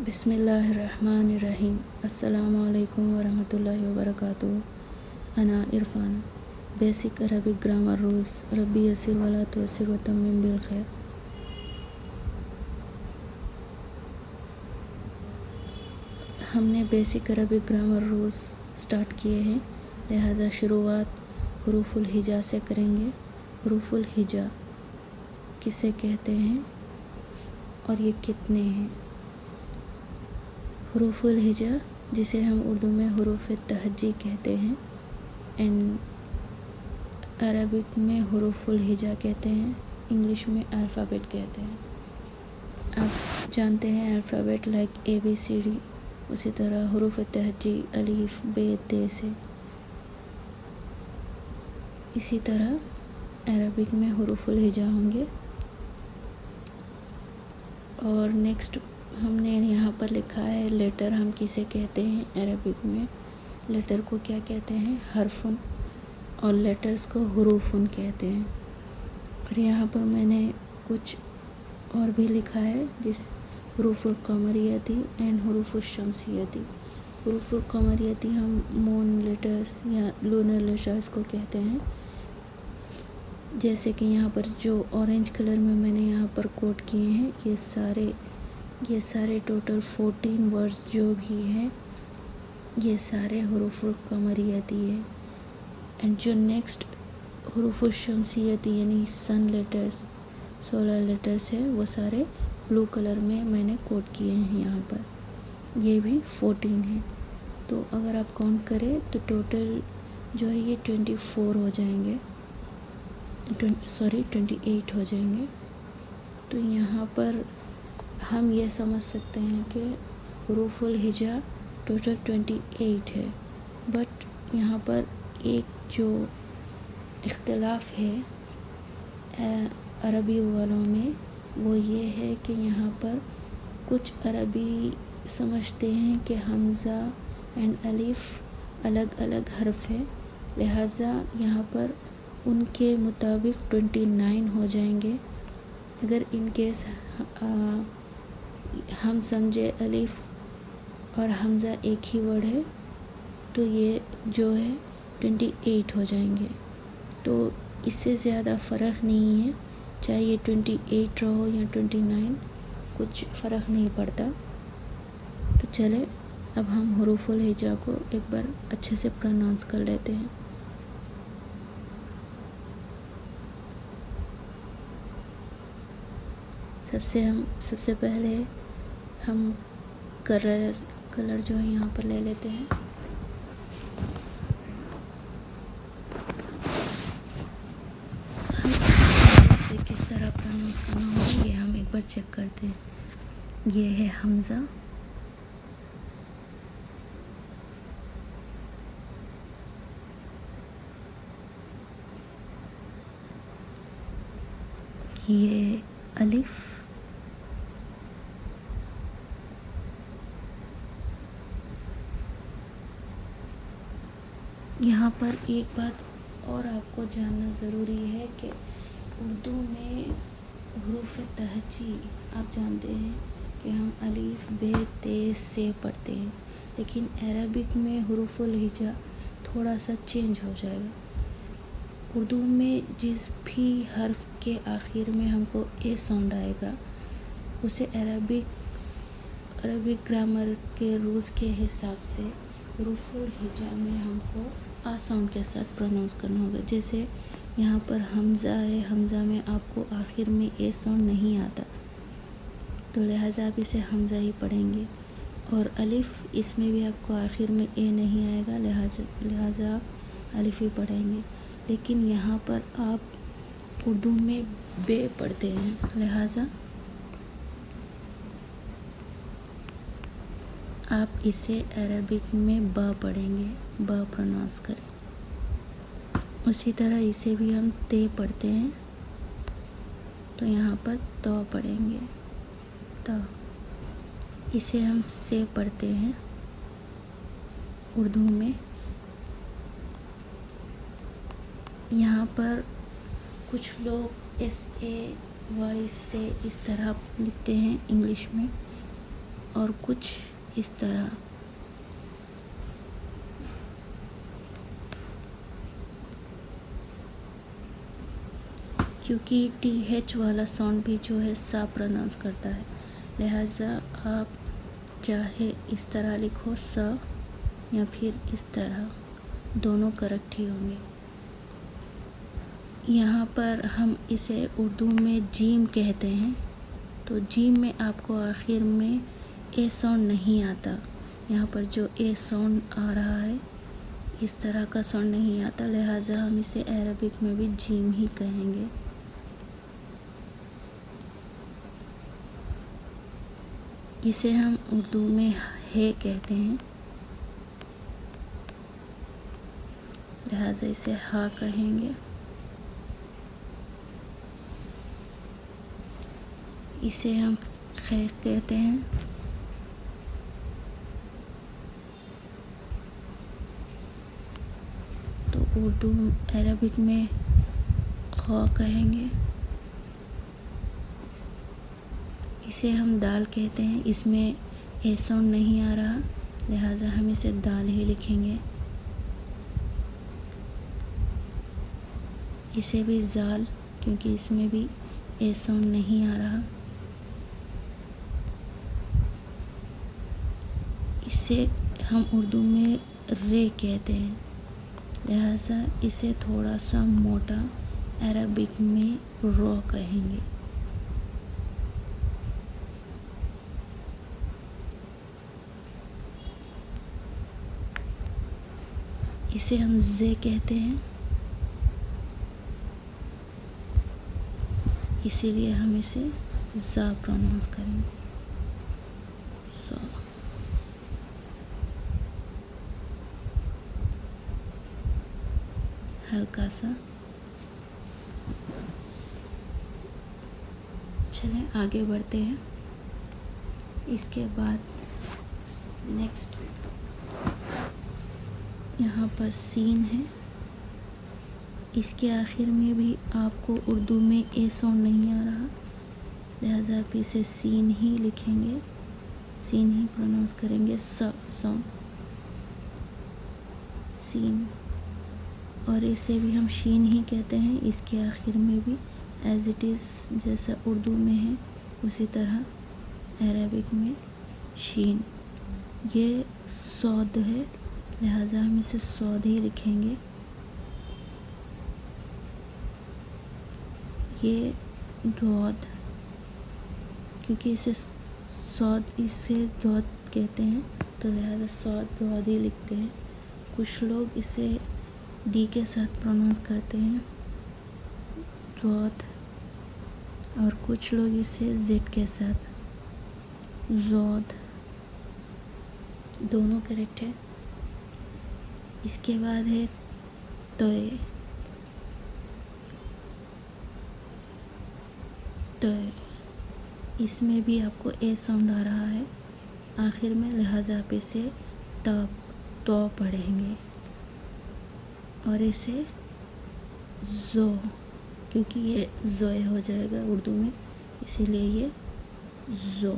बिस्मिल्लाहिर्रहमानिर्रहीम। अस्सलामु अलैकुम वरहमतुल्लाहि वबरकातुहू। अना Irfan. Basic Arabic grammar rules. रब्बी यस्सिर वला तुअस्सिर व तम्मिम बिल खैर। हमने basic Arabic grammar rules start किए हैं, लिहाजा शुरुआत हुरूफुल हिजा से करेंगे। हुरूफुल हिजा किसे कहते हैं और ये कितने हैं? हुरूफुल हिजा, जिसे हम उर्दू में हुरूफ तहज्जी कहते हैं, एंड अरबिक में हुरूफुल हिजा कहते हैं, इंग्लिश में अल्फ़ाबेट कहते हैं। आप जानते हैं अल्फ़ाबेट लाइक ABCD, उसी तरह हुरूफ तहज्जी अलीफ बे ते से। इसी तरह अरबिक में हुरूफुल हिजा होंगे। और नेक्स्ट हमने यहाँ पर लिखा है लेटर हम किसे कहते हैं अरबिक में। लेटर को क्या कहते हैं? हरफुन, और लेटर्स को हुरूफुन कहते हैं। और यहाँ पर मैंने कुछ और भी लिखा है, जिस हुरूफुल कमरियती एंड हुरूफुल शमसियती। हुरूफुल कमरियती हम मून लेटर्स या लूनर लेटर्स को कहते हैं। जैसे कि यहाँ पर जो ऑरेंज कलर में मैंने यहाँ पर कोट किए हैं, ये सारे टोटल 14 वर्ड्स जो भी हैं, ये सारे हुरूफुल कमरियती है। एंड जो नेक्स्ट हुरूफुल शमसियती यानी सन लेटर्स 16 लेटर्स है, वो सारे ब्लू कलर में मैंने कोट किए हैं यहाँ पर। ये भी 14 है। तो अगर आप काउंट करें तो टोटल जो है ये 24 हो जाएंगे, 28 हो जाएंगे। तो यहाँ पर हम ये समझ सकते हैं कि हुरूफुल हिजा टोटल 28 है। बट यहाँ पर एक जो इख्तिलाफ है अरबी वालों में, वो ये है कि यहाँ पर कुछ अरबी समझते हैं कि हमज़ा एंड अलिफ अलग अलग हर्फ है, लिहाजा यहाँ पर उनके मुताबिक 29 हो जाएंगे। अगर इनकेस हम समझे अलिफ और हमज़ा एक ही वर्ड है, तो ये जो है 28 हो जाएंगे। तो इससे ज़्यादा फ़र्क नहीं है, चाहे ये 28 रहो या 29, कुछ फ़र्क नहीं पड़ता। तो चले अब हम हुरूफुल हिजा को एक बार अच्छे से प्रोनाउंस कर लेते हैं। सबसे पहले हम कलर जो है यहाँ पर ले लेते हैं। हम किस तरह प्रोनाउंस करना होगा ये हम एक बार चेक करते हैं। ये है हमज़ा, ये अलिफ, यहाँ पर एक बात और आपको जानना ज़रूरी है कि उर्दू में हुरूफ तहज्जी आप जानते हैं कि हम अलीफ बे ते से पढ़ते हैं, लेकिन अरबिक में हुरूफुल हिजा थोड़ा सा चेंज हो जाएगा। उर्दू में जिस भी हर्फ के आखिर में हमको ए साउंड आएगा, उसे अरबिक ग्रामर के रूल्स के हिसाब से हुरूफुल हिजा में हमको आ साउंड के साथ प्रोनाउंस करना होगा। जैसे यहाँ पर हमज़ा है, हमज़ा में आपको आखिर में ए साउंड नहीं आता, तो लिहाजा आप इसे हमज़ा ही पढ़ेंगे। और अलिफ, इसमें भी आपको आखिर में ए नहीं आएगा, लिहाजा आप अलिफ ही पढ़ेंगे। लेकिन यहाँ पर आप उर्दू में बे पढ़ते हैं, लिहाजा आप इसे अरबिक में बा पढ़ेंगे, बा प्रोनाउंस करें। उसी तरह इसे भी हम ते पढ़ते हैं, तो यहाँ पर तो पढ़ेंगे, तो इसे हम से पढ़ते हैं उर्दू में। यहाँ पर कुछ लोग SAY से इस तरह लिखते हैं इंग्लिश में, और कुछ इस तरह। क्योंकि TH वाला साउंड भी जो है सा प्रोनाउंस करता है, लिहाजा आप चाहे इस तरह लिखो स या फिर इस तरह, दोनों करेक्ट ही होंगे। यहाँ पर हम इसे उर्दू में जीम कहते हैं, तो जीम में आपको आखिर में ए साउंड नहीं आता। यहाँ पर जो ए साउंड आ रहा है इस तरह का साउंड नहीं आता, लिहाजा हम इसे अरबिक में भी जीम ही कहेंगे। इसे हम उर्दू में है कहते हैं, लिहाजा इसे हा कहेंगे। इसे हम खे कहते हैं। तो उर्दू अरबिक में ख कहेंगे। इसे हम दाल कहते हैं, इसमें ए साउंड नहीं आ रहा, लिहाजा हम इसे दाल ही लिखेंगे। इसे भी जाल, क्योंकि इसमें भी ए साउंड नहीं आ रहा। इसे हम उर्दू में रे कहते हैं, लिहाजा इसे थोड़ा सा मोटा अरबिक में रो कहेंगे। इसे हम जे कहते हैं, इसीलिए हम इसे जा प्रोनाउंस करेंगे। सो हल्का सा। चलें आगे बढ़ते हैं। इसके बाद नेक्स्ट यहाँ पर सीन है, इसके आखिर में भी आपको उर्दू में ए साउंड नहीं आ रहा, लिहाजा आप इसे सीन ही लिखेंगे, सीन ही प्रोनाउंस करेंगे, स साउंड, सीन। और इसे भी हम शीन ही कहते हैं, इसके आखिर में भी एज इट इज़ जैसा उर्दू में है उसी तरह अरबिक में शीन। ये सौद है, लिहाजा हम इसे सौद ही लिखेंगे। ये दौद, क्योंकि इसे दौद कहते हैं, तो लिहाजा सौद दौद ही लिखते हैं। कुछ लोग इसे डी के साथ प्रोनाउंस करते हैं, दौद, और कुछ लोग इसे जेड के साथ, जौद, दोनों करेक्ट है। इसके बाद है तोय, तोय, इसमें भी आपको ए साउंड आ रहा है आखिर में, लिहाजा आप इसे तो पढ़ेंगे। और इसे जो, क्योंकि ये जोए हो जाएगा उर्दू में, इसीलिए ये जो,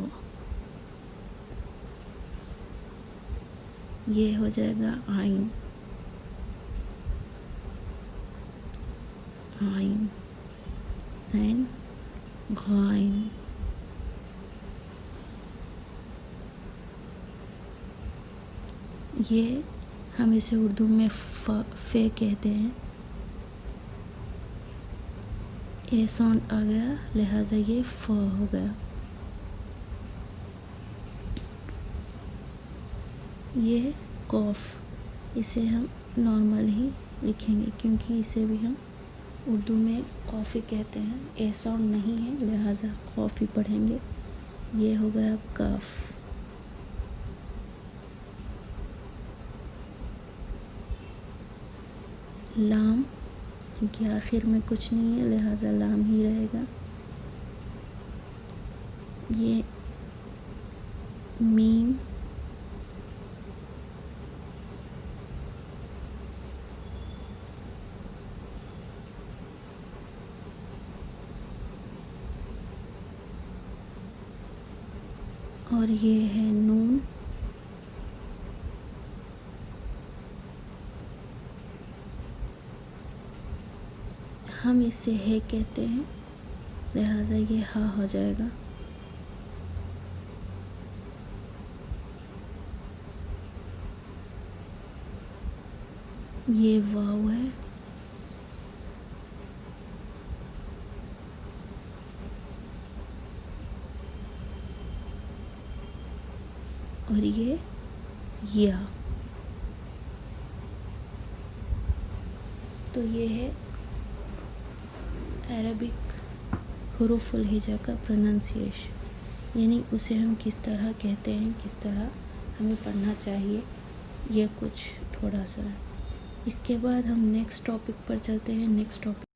ये हो जाएगा आइन, आइन, आइन, गाइन। ये हम इसे उर्दू में फे कहते हैं, ए साउंड आ गया, लिहाजा ये फ हो गया। ये कॉफ, इसे हम नॉर्मल ही लिखेंगे, क्योंकि इसे भी हम उर्दू में कॉफ़ी कहते हैं, ए साउंड नहीं है, लिहाजा कॉफ़ी पढ़ेंगे। ये हो गया काफ। लाम, क्योंकि आखिर में कुछ नहीं है, लिहाजा लाम ही रहेगा। ये मीम, और ये है नून। हम इसे है कहते हैं, लिहाजा ये हा हो जाएगा। ये वाव है। और ये या। तो ये है अरबिक हुरूफुल हिजा का प्रोनाउंसिएशन, यानी उसे हम किस तरह कहते हैं, किस तरह हमें पढ़ना चाहिए, ये कुछ थोड़ा सा। इसके बाद हम नेक्स्ट टॉपिक पर चलते हैं। Next topic